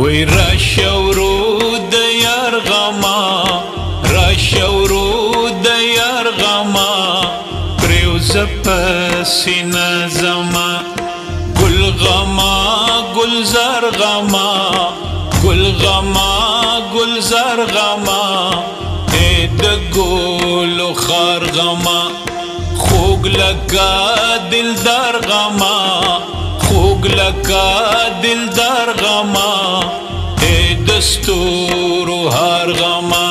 وی راشه ورود یار غما راشه ورود یار غما پریوز پسینه زما گل غما گلزار غما گل غما گلزار غما ای د ګلو خار غما خوږ لکه دلدار غما خوږ لکه دلدار غما ای د ستورو هار غما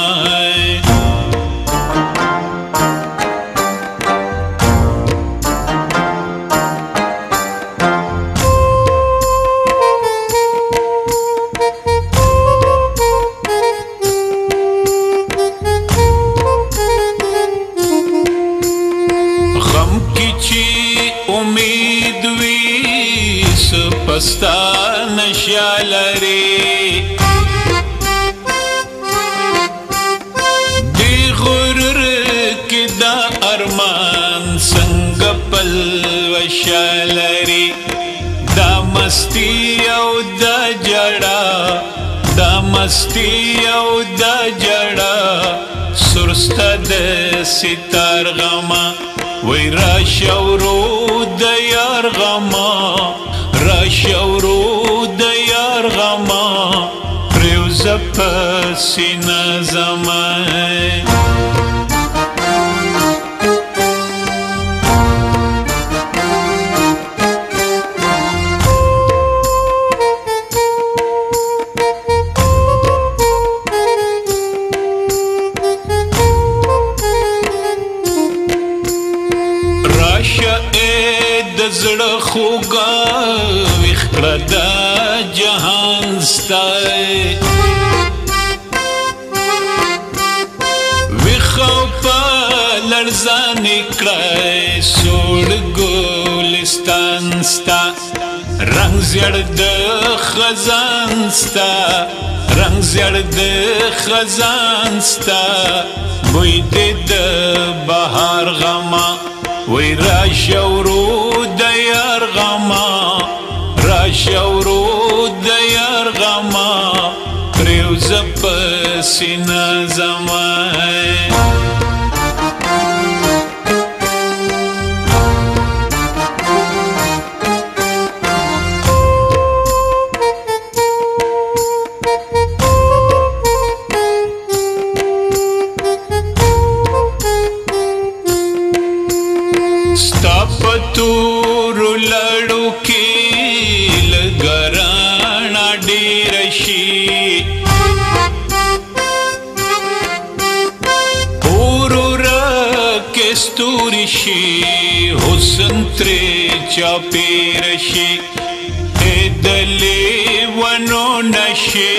امید وی سپستا نشا لري دی غرور کې دا ارمان څنګه پلوشا لري دا مستی او دا جړه دا مستی او دا جړه سرستا د ستار غما وی راشه ورود یار غما راشه ورود یار غما پریوز پسینه زما زړه خوګه وخړه د جهان ستای وخو په لړزان کړای سوړ ګلستان ستا رنگ زړه د خزان ستا رنگ زړه د خزان ستا بوی د بهار غما وی راشه ورود یار غما راشه ورود یار غما پریوز پسینه زما پتورو لړو کې لګرانا ډېر شي اورور کې ستوري شي حسن ترې چاپېر شي اې دلې ونو نشي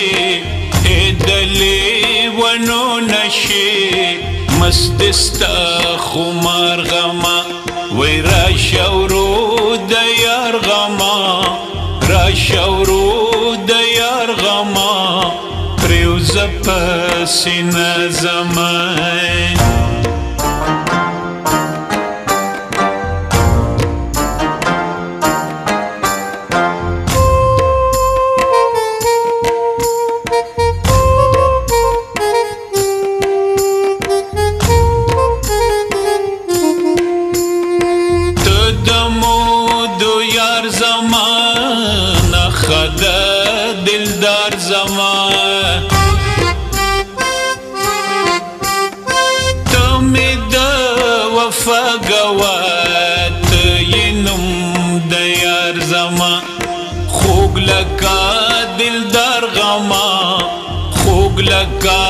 اې دلې ونو نشي مستستا خمار غما وی راشه ورود یار غما راشه ورود یار غما پریوز پسینه زما خدا دلدار زما تمی دا وفا گوات ینم دا یار زما خوگ لکا دلدار غما خوگ لکا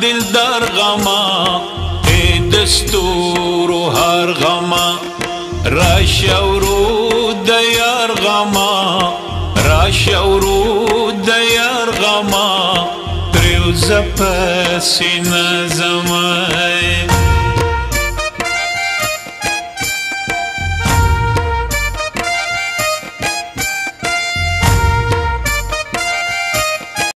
دلدار غما ای دستورو هار غما راشه ورود یار غما راشه ورود یار غما پریوز پسینه زما